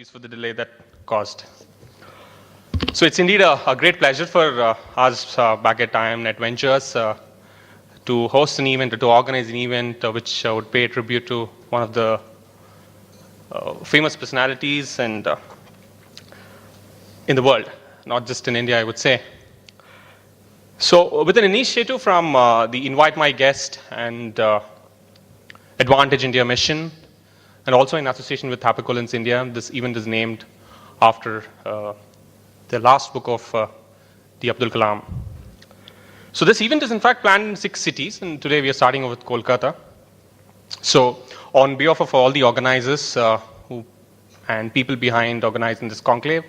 Apologies for the delay that caused. So it's indeed a great pleasure for us back at IIMnet Ventures to host an event, to organize an event which would pay tribute to one of the famous personalities and in the world, not just in India, I would say. So with an initiative from the Invite My Guest and Advantage India mission, and also in association with HarperCollins India, this event is named after the last book of the Abdul Kalam. So this event is in fact planned in 6 cities, and today we are starting with Kolkata. So on behalf of all the organizers and people behind organizing this conclave,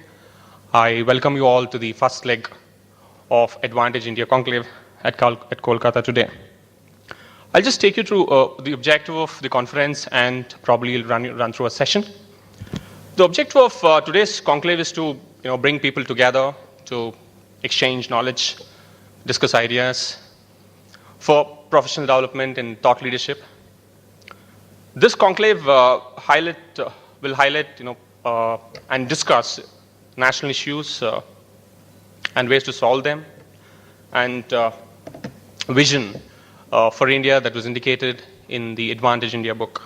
I welcome you all to the first leg of Advantage India Conclave at Kolkata today. I'll just take you through the objective of the conference and probably run through a session. The objective of today's conclave is to bring people together to exchange knowledge, discuss ideas for professional development and thought leadership. This conclave will highlight and discuss national issues and ways to solve them, and vision for India that was indicated in the Advantage India book.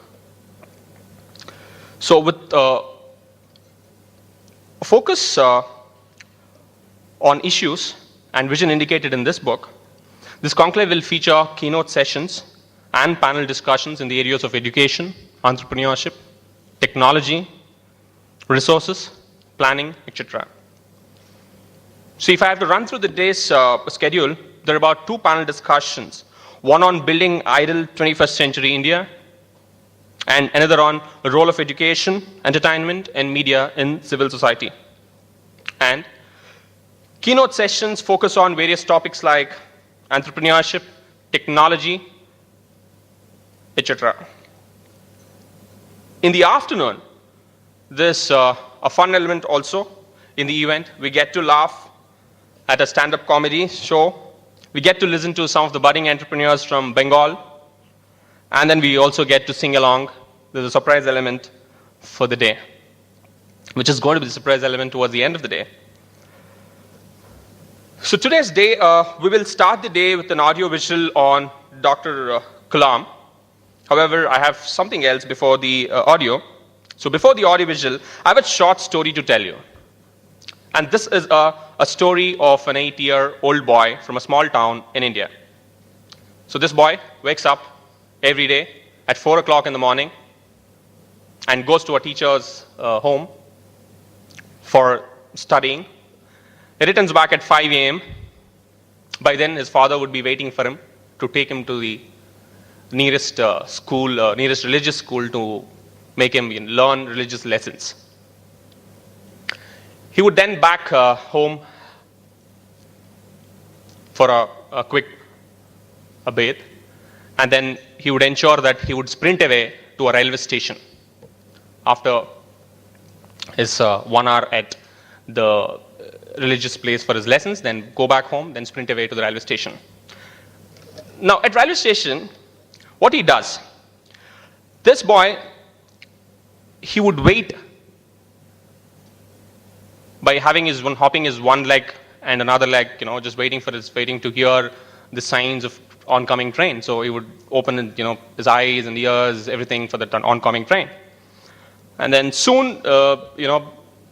So with focus on issues and vision indicated in this book, this conclave will feature keynote sessions and panel discussions in the areas of education, entrepreneurship, technology, resources, planning, etc. So if I have to run through the day's schedule, there are about 2 panel discussions. One on building ideal 21st century India, and another on the role of education, entertainment, and media in civil society. And keynote sessions focus on various topics like entrepreneurship, technology, etc. In the afternoon, there's a fun element also in the event. We get to laugh at a stand-up comedy show. We get to listen to some of the budding entrepreneurs from Bengal, and then we also get to sing along. There's a surprise element for the day, which is going to be the surprise element towards the end of the day. So today's day, we will start the day with an audio visual on Dr. Kalam. However, I have something else before the audio. So before the audio visual, I have a short story to tell you. And this is a story of an 8-year-old boy from a small town in India. So this boy wakes up every day at 4 o'clock in the morning and goes to a teacher's home for studying. He returns back at 5 a.m. By then, his father would be waiting for him to take him to the nearest nearest religious school to make him learn religious lessons. He would then back home for a quick bathe, and then he would ensure that he would sprint away to a railway station after his 1 hour at the religious place for his lessons, then go back home, then sprint away to the railway station. Now at railway station, what he does, this boy, he would wait by hopping his one leg and another leg, just waiting to hear the signs of oncoming train. So he would open, his eyes and ears, everything for the oncoming train. And then soon,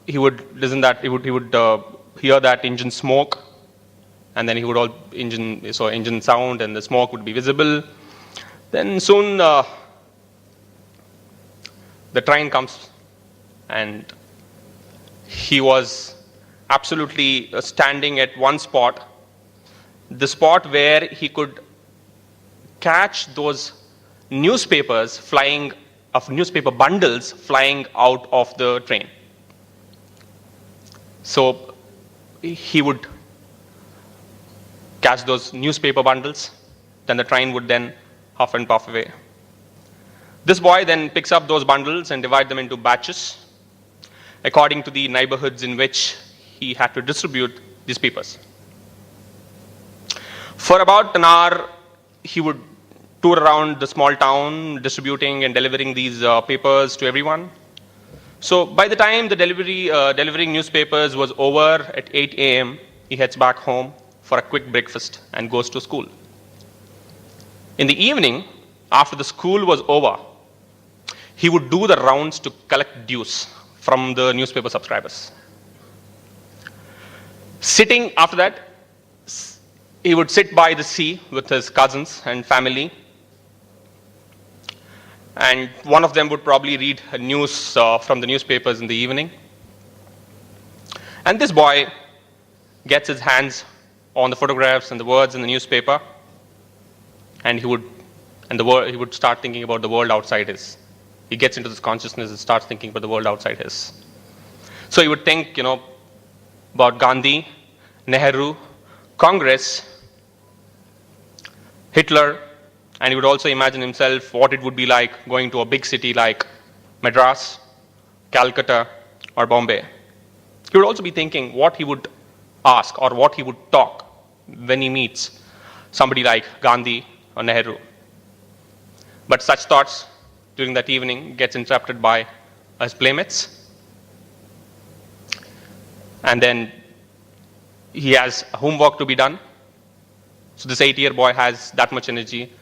he would listen that he would hear that engine smoke, and then he would engine sound, and the smoke would be visible. Then soon, the train comes, and he was absolutely standing at one spot, the spot where he could catch those newspaper bundles flying out of the train. So he would catch those newspaper bundles, then the train would then huff and puff away. This boy then picks up those bundles and divide them into batches according to the neighborhoods in which he had to distribute these papers. For about an hour, he would tour around the small town, distributing and delivering these papers to everyone. So by the time the delivering newspapers was over at 8 a.m., he heads back home for a quick breakfast and goes to school. In the evening, after the school was over, he would do the rounds to collect dues from the newspaper subscribers. Sitting after that, he would sit by the sea with his cousins and family, and one of them would probably read news from the newspapers in the evening. And this boy gets his hands on the photographs and the words in the newspaper, and he would start thinking about the world outside his. He gets into this consciousness and starts thinking about the world outside his. So he would think, about Gandhi, Nehru, Congress, Hitler, and he would also imagine himself what it would be like going to a big city like Madras, Calcutta, or Bombay. He would also be thinking what he would ask or what he would talk when he meets somebody like Gandhi or Nehru. But such thoughts during that evening gets interrupted by his playmates. And then he has homework to be done. So this 8-year boy has that much energy,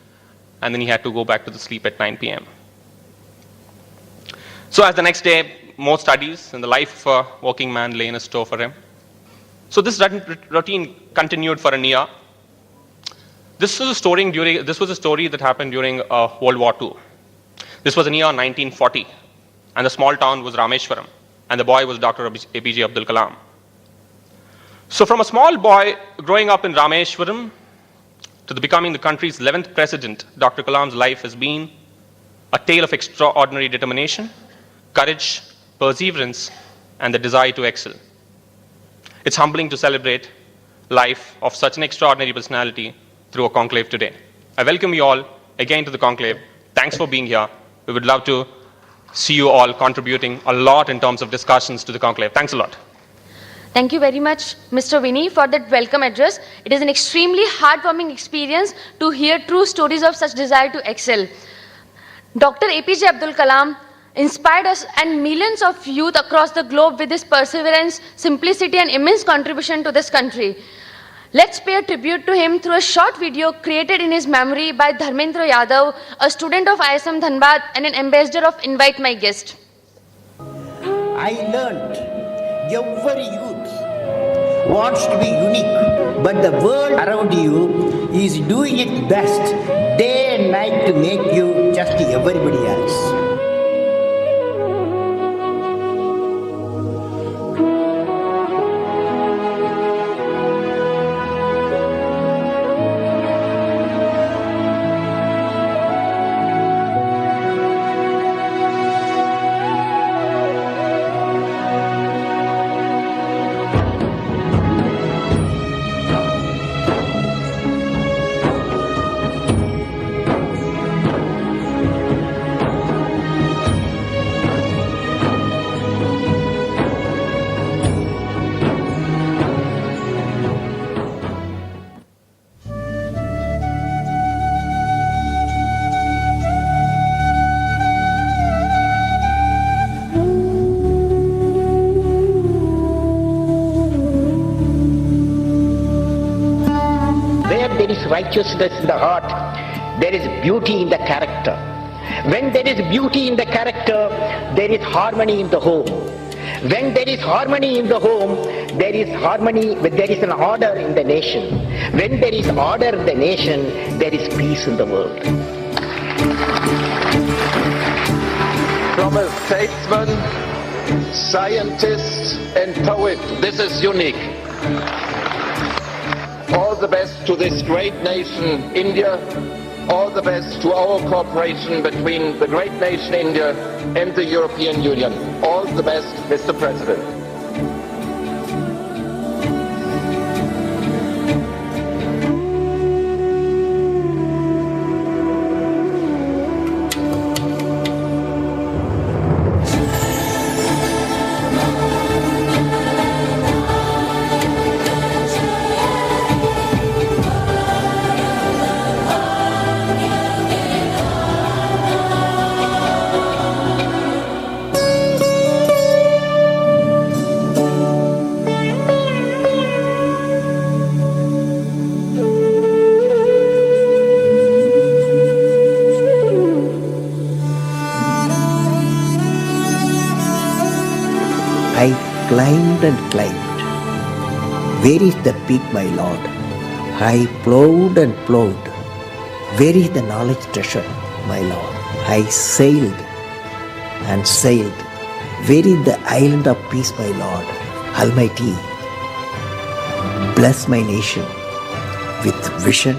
and then he had to go back to the sleep at 9 p.m. So as the next day, more studies and the life of a working man lay in store for him. So this routine continued for a year. This was a story that happened during World War II. This was in the year 1940, and the small town was Rameshwaram, and the boy was Dr. APJ Abdul Kalam. So from a small boy growing up in Rameshwaram to becoming the country's 11th president, Dr. Kalam's life has been a tale of extraordinary determination, courage, perseverance, and the desire to excel. It's humbling to celebrate life of such an extraordinary personality through a conclave today. I welcome you all again to the conclave. Thanks for being here. We would love to see you all contributing a lot in terms of discussions to the conclave. Thanks a lot. Thank you very much, Mr. Winny, for that welcome address. It is an extremely heartwarming experience to hear true stories of such desire to excel. Dr. APJ Abdul Kalam inspired us and millions of youth across the globe with his perseverance, simplicity, and immense contribution to this country. Let's pay a tribute to him through a short video created in his memory by Dharmendra Yadav, a student of IISM Dhanbad and an ambassador of Invite My Guest. I learned every youth wants to be unique, but the world around you is doing its best day and night to make you just everybody else. Righteousness in the heart, there is beauty in the character. When there is beauty in the character, there is harmony in the home. When there is harmony in the home, there is harmony, there is an order in the nation. When there is order in the nation, there is peace in the world. From a statesman, scientist and poet, this is unique. All the best to this great nation, India. All the best to our cooperation between the great nation, India, and the European Union. All the best, Mr. President. climbed and climbed. Where is the peak, my Lord? I plowed and plowed. Where is the knowledge treasure, my Lord? I sailed and sailed. Where is the island of peace, my Lord? Almighty, bless my nation with vision